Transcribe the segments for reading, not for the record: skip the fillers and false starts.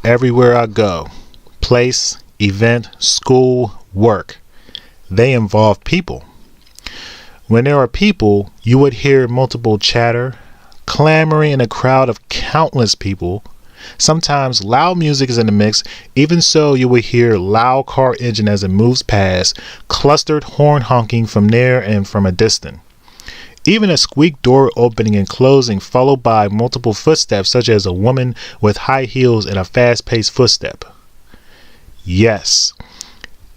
everywhere I go, place, event, school, work, they involve people. When there are people, you would hear multiple chatter, clamoring in a crowd of countless people. Sometimes loud music is in the mix. Even so, you will hear loud car engine as it moves past, clustered horn honking from near and from a distance. Even a squeak door opening and closing, followed by multiple footsteps, such as a woman with high heels and a fast-paced footstep. Yes,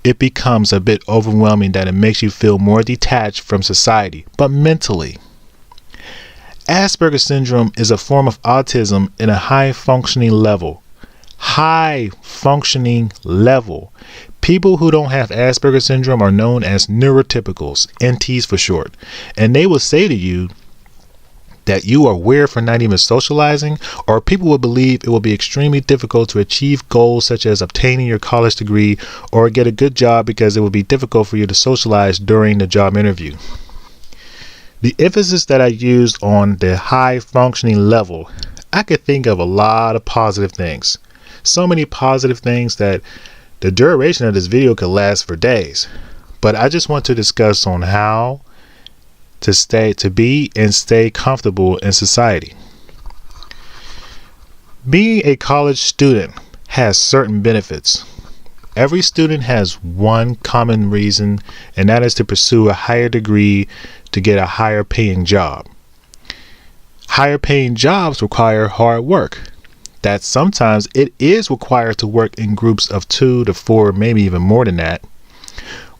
it becomes a bit overwhelming that it makes you feel more detached from society, but mentally. Asperger's syndrome is a form of autism in a high functioning level. High functioning level. People who don't have Asperger's syndrome are known as neurotypicals, NTs for short, and they will say to you that you are weird for not even socializing, or people will believe it will be extremely difficult to achieve goals such as obtaining your college degree or get a good job because it will be difficult for you to socialize during the job interview. The emphasis that I used on the high functioning level, I could think of a lot of positive things. So many positive things that the duration of this video could last for days. But I just want to discuss on how to be and stay comfortable in society. Being a college student has certain benefits. Every student has one common reason, and that is to pursue a higher degree to get a higher paying job. Higher paying jobs require hard work. That sometimes it is required to work in groups of 2 to 4, maybe even more than that.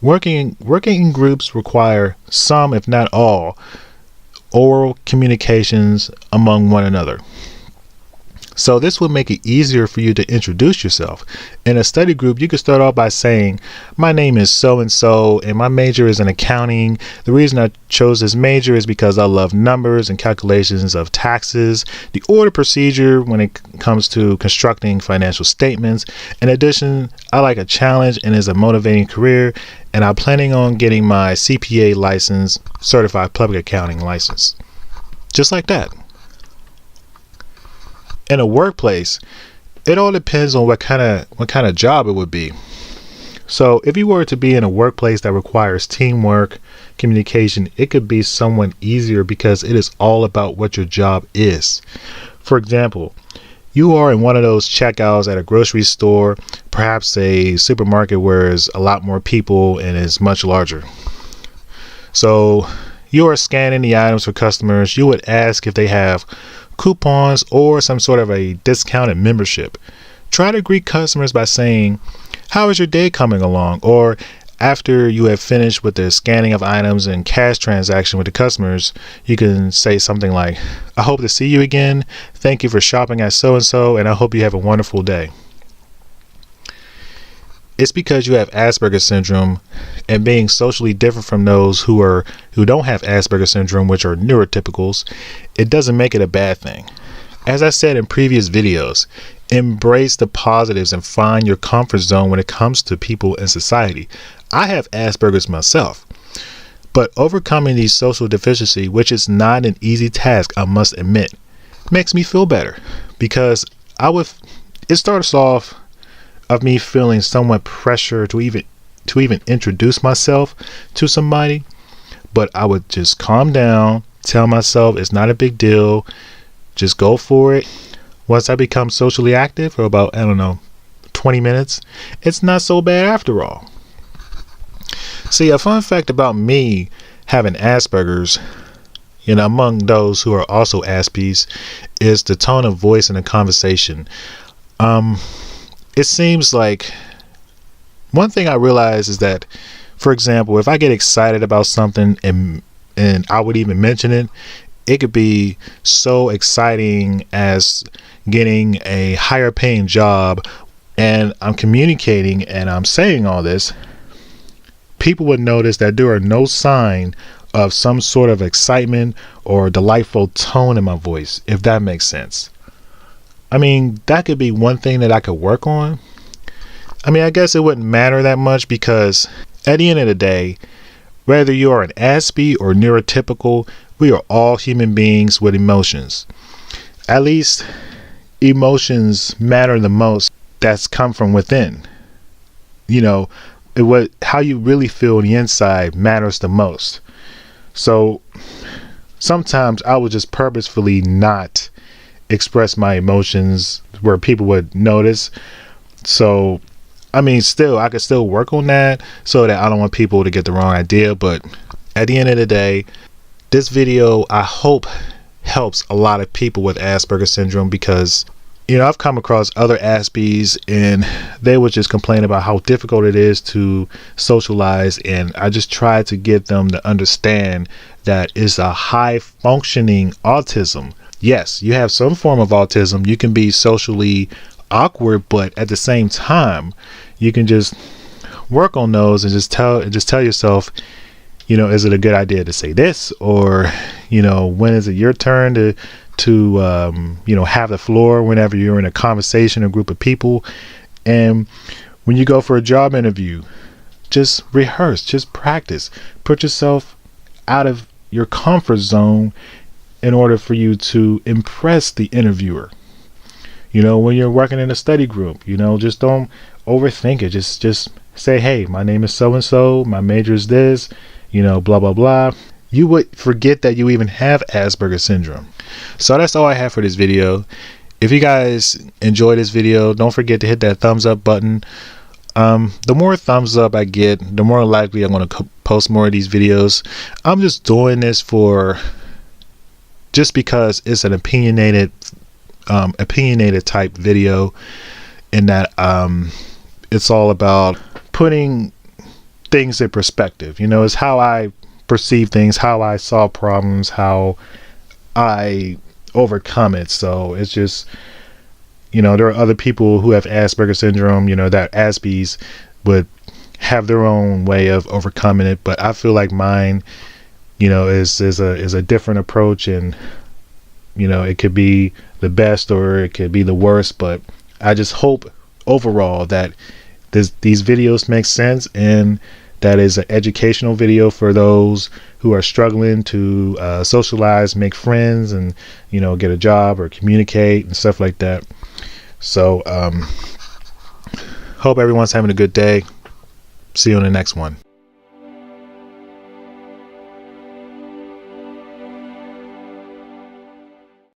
Working in groups require some, if not all, oral communications among one another. So this will make it easier for you to introduce yourself. In a study group, you could start off by saying, my name is so-and-so and my major is in accounting. The reason I chose this major is because I love numbers and calculations of taxes, the order procedure when it comes to constructing financial statements. In addition, I like a challenge and is a motivating career, and I'm planning on getting my CPA license, certified public accounting license. Just like that. In a workplace, it all depends on what kind of job it would be. So if you were to be in a workplace that requires teamwork, communication, it could be somewhat easier because it is all about what your job is. For example, you are in one of those checkouts at a grocery store, perhaps a supermarket where there's a lot more people and is much larger. So you are scanning the items for customers. You would ask if they have coupons or some sort of a discounted membership. Try to greet customers by saying, how is your day coming along? Or after you have finished with the scanning of items and cash transaction with the customers, you can say something like, I hope to see you again. Thank you for shopping at so-and-so, and I hope you have a wonderful day. It's because you have Asperger's syndrome and being socially different from those who don't have Asperger's syndrome, which are neurotypicals, it doesn't make it a bad thing. As I said in previous videos, embrace the positives and find your comfort zone when it comes to people in society. I have Asperger's myself, but overcoming these social deficiency, which is not an easy task, I must admit, makes me feel better because it starts off of me feeling somewhat pressure to even introduce myself to somebody, but I would just calm down, tell myself it's not a big deal, just go for it. Once I become socially active for about, 20 minutes, it's not so bad after all. See, a fun fact about me having Asperger's, among those who are also Aspies, is the tone of voice in a conversation. It seems like one thing I realize is that, for example, if I get excited about something and I would even mention it, it could be so exciting as getting a higher paying job, and I'm communicating and I'm saying all this, people would notice that there are no sign of some sort of excitement or delightful tone in my voice, if that makes sense. That could be one thing that I could work on. I guess it wouldn't matter that much because at the end of the day, whether you are an Aspie or neurotypical, we are all human beings with emotions. At least emotions matter the most that's come from within. How you really feel on the inside matters the most. So sometimes I would just purposefully not express my emotions where people would notice. So still, I could still work on that so that I don't want people to get the wrong idea. But at the end of the day, this video, I hope, helps a lot of people with Asperger's syndrome, because I've come across other Aspies and they would just complain about how difficult it is to socialize, and I just try to get them to understand that it's a high functioning autism. Yes, you have some form of autism. You can be socially awkward, but at the same time, you can just work on those and just tell yourself, is it a good idea to say this, or when is it your turn to have the floor whenever you're in a conversation, a group of people. And when you go for a job interview, just rehearse, just practice, put yourself out of your comfort zone in order for you to impress the interviewer. When you're working in a study group, just don't overthink it. Just say, hey, my name is so and so, my major is this, blah blah blah. You would forget that you even have Asperger's syndrome. So that's all I have for this video. If you guys enjoy this video, don't forget to hit that thumbs up button. The more thumbs up I get, the more likely I'm going to post more of these videos. I'm just doing this just because it's an opinionated type video, in that it's all about putting things in perspective. It's how I perceive things, how I solve problems, how I overcome it. So it's just, there are other people who have Asperger's syndrome, that Aspies would have their own way of overcoming it, but I feel like mine, is a different approach, and it could be the best or it could be the worst. But I just hope overall that these videos make sense, and that is an educational video for those who are struggling to socialize, make friends, and get a job or communicate and stuff like that. So hope everyone's having a good day. See you on the next one.